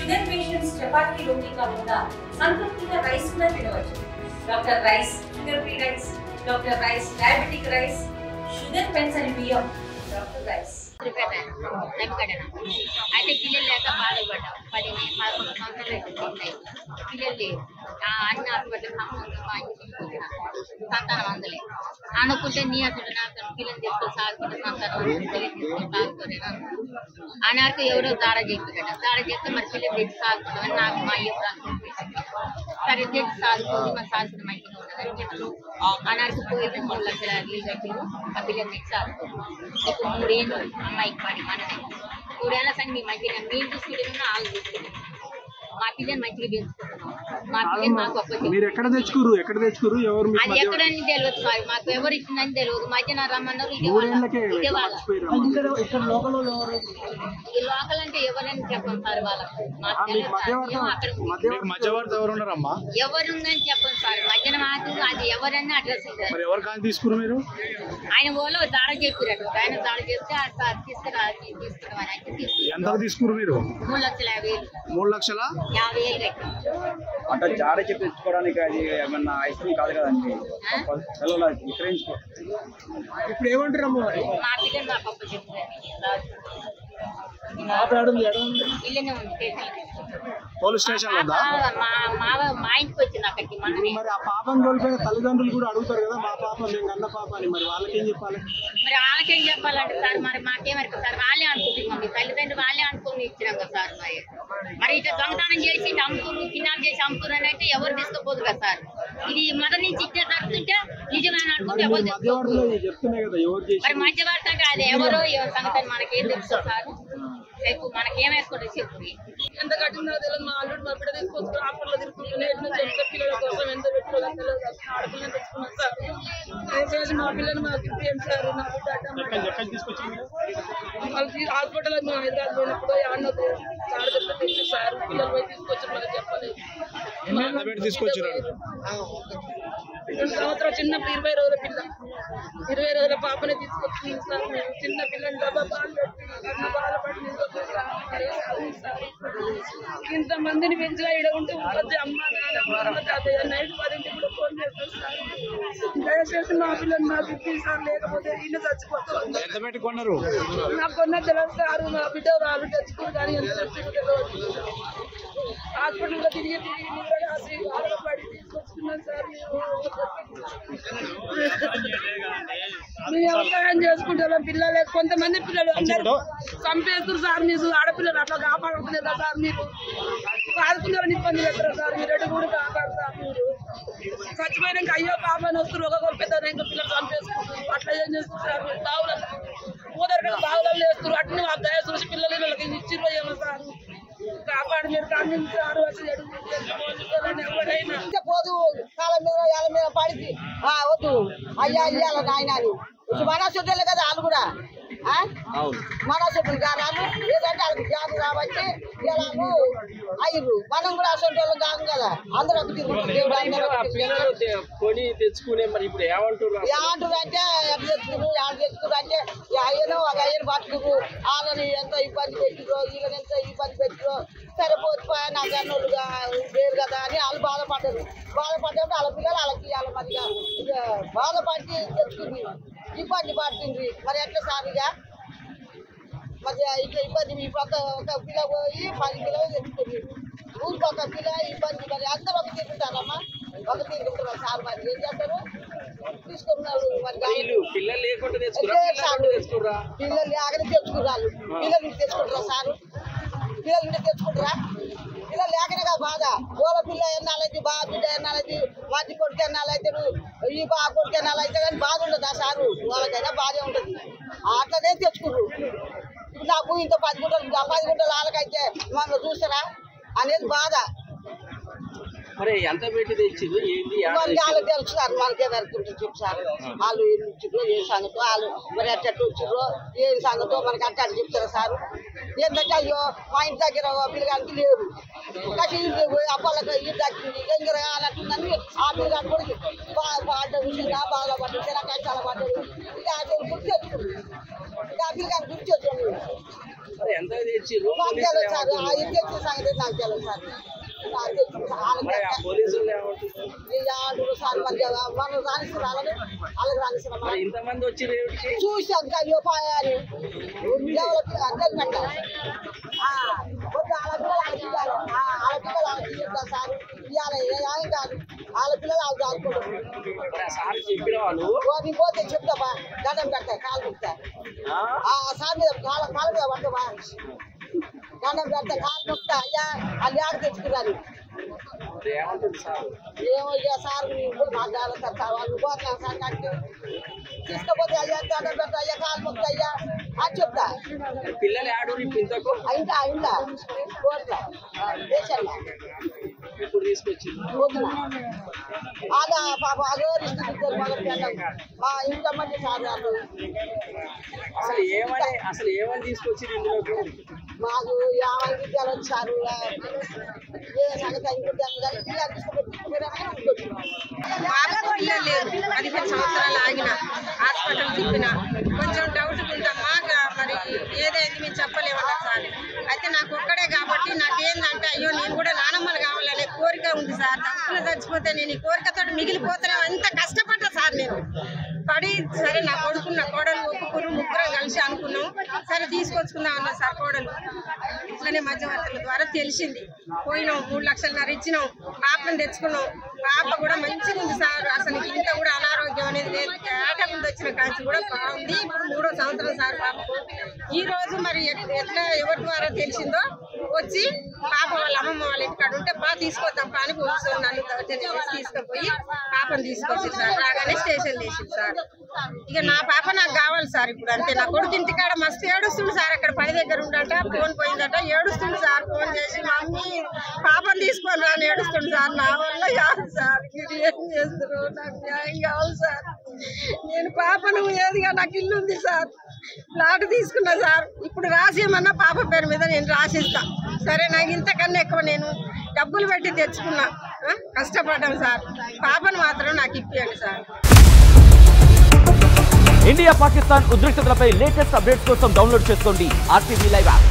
Sugar patients chapati రోటీ కాకుండా సంతృప్తిగా rice కూడా తినవచ్చు. Doctor rice, sugar free rice, doctor rice, diabetic rice, sugar పెంచని బియ్యం, డాక్టర్ రైస్. అయితే పిల్లలు లేక బాధపడ్డాం. 11 సంవత్సరాలు పిల్లలు లేవు. అన్ని హాస్పిటల్ సంతానం అందలే అనుకుంటే నీ అసలు నాకు పిల్లలు తీసుకొని సాగుకుంటే సంతానం సాగుకోలేను. అనారకు ఎవరో దాడ చేస్తే మరి పిల్లలు తెచ్చి సాగుకుంటామని నాకు మా అయ్య సరే తెచ్చి సాగుకోదు మరి సాగుకున్న మంచిగా ఉండదని చెప్పారు. అనారకు పోయి 3 లక్షల కట్టారు. ఆ పిల్లలు తెచ్చి సాగుకోదు. ఇప్పుడు 3 ఏళ్ళు అమ్మాయికి పని మనమే 3 ఏళ్ళ సంగతి మీ మంచిగా మేము చూసుకుంటున్నా వాళ్ళు చూసుకుంటున్నాం. మా పిల్లలు మంచిగా పెంచుకుంటున్నాం. మా పిల్లలు మాకు మీరు ఎక్కడ తెచ్చుకోరు ఎవరు అది ఎక్కడని తెలియదు సార్. మాకు ఎవరు ఇచ్చిందని తెలియదు. మధ్యాహ్నం రమ్మన్నారు. ఈ లోకల్ అంటే ఎవరని చెప్పండి సార్. వాళ్ళకు మధ్యవర్తి ఎవరు ఉన్నారమ్మా? ఎవరుందని చెప్పండి సార్. మధ్యాహ్నం మాకు అది ఎవరన్నా అడ్రస్ ఇస్తారు. ఎవరు కానీ తీసుకున్నారు మీరు? ఆయన వాళ్ళు దాడ చెప్పారు. ఆయన దాడ చెప్తే తీసుకురామని అంటే ఎంత తీసుకున్నారు మీరు? 3,50,000. 3 లక్షల 50,000 అంటే జాడ చెప్పి తెచ్చుకోవడానికి అది ఏమన్నా ఐస్ క్రీమ్ కాదు కదండి. ఇప్పుడు ఏమంటారు అమ్మ? మా పిల్లలు మా పప్పు చెప్తారు. పోలీస్ స్టేషన్ మా ఇంటికి వచ్చింది అక్కడికి. మరి ఆ పాపం కోల్పోయిన తల్లిదండ్రులు కూడా అడుగుతారు కదా, మా పాప మేము కన్న పాప అని. మరి వాళ్ళకేం చెప్పాలి? మరి వాళ్ళకేం చెప్పాలంటే సార్ మరి మాకేమరికి సార్ వాళ్ళే అనుకుంటున్నాం. మీ తల్లిదండ్రులు వాళ్ళే అనుకుని ఇచ్చినాం కదా సార్. మరి ఇట్లా దొంగతనం చేసి అమ్ముకుని కిడ్నాప్ చేసి అమ్ముకున్నాను అంటే ఎవరు తీసుకోపోదు కదా సార్. ఇది మొదటి నుంచి ఇచ్చే జరుగుతుంటే నిజమైన అనుకుంటే ఎవరు మరి మధ్యవర్తి అంటే అది ఎవరో సంగతి మనకేం తెలుసు సార్. రేపు మనకేమేసుకుంటే చెప్పు ఎంత కట్టిందో తెలియదు. మా అల్లుడు మా బిడ్డ తీసుకొచ్చుకుని హాస్పిటల్లో తీసుకుంటున్నాయి. ఎంత పిల్లల కోసం ఎంత పెట్టుకోవాలో తెలియదు. ఆడపిల్లని తెచ్చుకున్నాం సార్. దయచేసి మా పిల్లలు మాకు ఇప్పియం సార్. నా బిడ్డ వాళ్ళు హాస్పిటల్లో మేము హైదరాబాద్ పోయినప్పుడు ఆడలో తెచ్చు సార్. పిల్లలు పోయి తీసుకొచ్చి మనకు చెప్పలేదు. 2 సంవత్సరాలు చిన్నప్పుడు 20 రోజుల పిల్ల 20 రోజుల పాపనే తీసుకొచ్చింది సార్. మేము చిన్న పిల్లని డబ్బా పాలు పెట్టి బాధపడి ఇంతమందిని పెంచిగా ఇక్కడ ఉంటే ఉంటుంది. అమ్మ నైట్ 10 కూడా ఫోన్ చేస్తాను సార్. దయచేసి మా పిల్లలు మాకు ఇప్పింది సార్. లేకపోతే ఇల్లు చచ్చిపోతాం. నాకు కొన్న తెలియదు సార్. మా బిడ్డ వాళ్ళు తెచ్చుకోరు కానీ ఎంత తెచ్చుకుంటారో హాస్పిటల్లో తిరిగి బాధపడి తీసుకొచ్చుకున్నాం సార్. మేము వ్యవసాయం చేసుకుంటాం. పిల్లలు కొంతమంది పిల్లలు అందరూ చంపేస్తారు సార్. మీరు ఆడపిల్లలు అట్లా కాపాడుకునేదా సార్? మీరు సాదుకున్నారని ఇబ్బంది పెడతారా సార్? మీరు ఎటు కూడా కాపాడతారు. మీరు చచ్చిపోయినాక అయ్యో పాపని వస్తారు. ఒక పెద్ద ఇంకా పిల్లలు చంపేసుకుంటారు. అట్లా ఏం చేస్తారు? బావుల ఊదరగా బావులలో వేస్తారు. అట్ని మా దయ చూసి పిల్లలు వీళ్ళకి ఇచ్చిర్రో ఏమో సార్. కాపాడు మీరు కాపాడు అసలు ఎవరైనా పోదు కాలం మీద వాళ్ళ మీద పడితే వద్దు అయ్యా అయ్యాల నాయన అని మన చుట్టాలే కదా వాళ్ళు కూడా మన చుట్టూ కాదు. ఏదంటే వాళ్ళకి జాబు కాబట్టి వాళ్ళు అయ్యారు. మనం కూడా అసలు వాళ్ళు కాదు కదా. అందరూ తెచ్చుకునే మరి ఇప్పుడు ఏమంటారు అంటే ఎట్లా తెచ్చుకున్నారు ఎవరు తెచ్చుకున్నారు అంటే అయ్యను ఒక అయ్యను బతుకు వాళ్ళని ఎంత ఇబ్బంది పెట్టిరో వీళ్ళని ఎంత ఇబ్బంది పెట్టిరో సరిపోతుపా నాకు అన్నోళ్ళుగా లేరు కదా అని వాళ్ళు బాధపడ్డారు. బాధపడ్డప్పుడు వాళ్ళ పిల్లలు వాళ్ళకి వాళ్ళ మధ్య బాధపడి తెచ్చుకుంది ఇబ్బంది పడుతుంది. మరి ఎట్లా సారిగా మరి ఇట్లా ఇబ్బంది మీ పక్క ఒక పిల్ల పోయి 10 కిలోలు తెచ్చుకుంది. ఊరికి ఒక పిల్ల ఇబ్బంది. మరి అందరూ ఒక తిరుగుతారమ్మా. ఒక తిరుగుతారు సార్. మరి ఏం చేస్తారు? తీసుకున్నారు. మరి పిల్లలు లేకుండా పిల్లలు లేకనే తెచ్చుకున్నారు. పిల్లలు తెచ్చుకుంటారా సారు? పిల్లలు ఇంటికి తెచ్చుకుంటారా? పిల్లలు లేకనే కదా బాధ. ఓల పిల్ల ఎన్నాలైతే బా బిడ్డ ఎన్నాలైతే మధ్య కొడుకు ఎన్నాలైతే ఈ బా కొడుకు ఎన్నాలైతే కానీ బాధ ఉండదు ఆ సారు. వాళ్ళకైనా బాధే ఉంటుంది. అట్లనే తెచ్చుకున్నారు. ఇప్పుడు నాకు ఇంత 10 గుంటలు 10 గుంటలు వాళ్ళకైతే మమ్మల్ని చూస్తారా అనేది బాధ. మరి ఎంత పెట్టి తెచ్చింది ఏంటి? వాళ్ళకి తెలుసు మనకే వెళ్తుంటే చెప్తారు. వాళ్ళు ఏం ఇచ్చిర్రో ఏ సంగతో వాళ్ళు మరి అట్ట వచ్చిర్రో ఏం సంగతో మనకి అట్ట చెప్తారా సారు? ఏంటంటే అయ్యో మా ఇంటి దగ్గర పిల్లగానికి లేవు కానీ అప్పలకి ఇల్లు దక్కింది దగ్గర అన్నట్టుందని ఆ పిల్లగాని కూడా బాధ విషయంగా బాగా పడ్డాడు. ఇలా కష్టాలు పడ్డాడు. ఇక గుర్తు తెచ్చుకుంది. ఇక ఆ పిల్లగాని గుర్తు తెచ్చుకోండి. ఎంత తెచ్చిర్రు నాకు తెలియదు సార్ తెచ్చిన సంగతి నాకు తెలియదు సార్ పోలీసులు ఏమంటున్నారు సార్ మనం రాణిస్తున్నారని వాళ్ళకి రాణిస్తున్నాం ఇంతమంది వచ్చి చూసాం అయ్యో పాయాలి అంతే సార్ ఇవాళ ఏం కాదు వాళ్ళ పిల్లలు వాళ్ళు దాచుకుంటారు సార్ చెప్పిన వాళ్ళు పోతే చెప్తామా దండం పెడతాయి కాలు ముక్తా సార్ మీద కాళ్ళ మీద పడతామా దండం పెడతా కాలు ముక్తా అయ్యా వాళ్ళు ఆడ తెచ్చుకున్నారు ఏమంటుంది సార్ ఏమో సార్ మాకు జాగ్రత్త సార్ వాళ్ళు పోతున్నాం సార్ కట్టి తీసుకపోతే అయ్యా దండం పెడతా అయ్యా కాలు ముక్తా అయ్యా అని చెప్తా పిల్లలు ఆడు ఇంతకు అయిందా కోట్ల దేశంలో ఇప్పుడు తీసుకొచ్చి అదా పాప అదో రిస్టులు మా ఇంట్లో మంది సార్ వాళ్ళు అసలు ఏమని తీసుకొచ్చి ఇందులోకి మాకు 50 విద్యాలు వచ్చారు ఏ సంగతి పిల్లలు లేరు 15 సంవత్సరాలు ఆగిన హాస్పిటల్ తిప్పిన కొంచెం డౌట్ ఉందా మాకు మరి ఏదైంది మేము చెప్పలేమన్నా సార్ అయితే నాకు ఒక్కడే కాబట్టి నాకేందంటే అయ్యో నేను కూడా నానమ్మలు కావాలనే కోరిక ఉంది సార్ తప్పులు చచ్చిపోతే నేను ఈ కోరికతో మిగిలిపోతానే అంత కష్టపడ్డా సార్ నేను పడి సరే నా కొడుకు నా కోడలు ఒప్పుకురు ముగ్గురం కలిసి అనుకున్నాం సరే తీసుకొచ్చుకుందాం అన్న సార్ కోడలు ఇట్లనే మధ్యవర్తుల ద్వారా తెలిసింది పోయినాం 3 లక్షలన్నర ఇచ్చినాం పాపను తెచ్చుకున్నాం పాప కూడా మంచిగా ఉంది సార్ అసలు ఇంత కూడా అనారోగ్యం అనేది లేదు ఏట ముందు వచ్చిన కాంచి కూడా బాగుంది ఇప్పుడు 3వ సంవత్సరం సార్ పాపకు ఈ రోజు మరి ఎట్లా ఎవరి ద్వారా తెలిసిందో వచ్చి పాప వాళ్ళ అమ్మమ్మ వాళ్ళ ఇంటికాడ ఉంటే తీసుకొద్దాం పాని పోలీసులు నన్ను తీసుకుపోయి పాపను తీసుకొచ్చి సార్ రాగానే స్టేషన్ చేసింది సార్ ఇక నా పాప నాకు కావాలి సార్ ఇప్పుడు అంతే నా కొడుకు ఇంటికాడ మస్తు ఏడుస్తుంది సార్ అక్కడ పని దగ్గర ఉండట ఫోన్ పోయిందట ఏడుస్తుంది సార్ ఫోన్ చేసి మమ్మీ పాపను తీసుకొని రాని ఏడుస్తుంది సార్ నా వల్ల కాదు సార్ మీరు ఏం చేస్తారు నాకు న్యాయం కావాలి సార్ నేను పాపను ఏదిగా నాకు ఇల్లు ఉంది సార్ ప్లాట్ తీసుకున్నా సార్ ఇప్పుడు రాసేయమన్నా పాప పేరు మీద నేను రాసిస్తా సరే నాకు ఇంతకన్నా ఎక్కువ నేను డబ్బులు పెట్టి తెచ్చుకున్నా కష్టపడ్డాను సార్ పాపను మాత్రం నాకు ఇప్పియండి సార్ ఇండియా పాకిస్తాన్ ఉద్రిక్తతలపై లేటెస్ట్ అప్డేట్స్ కోసం డౌన్లోడ్ చేసుకోండి RTV లైవ్ యాప్.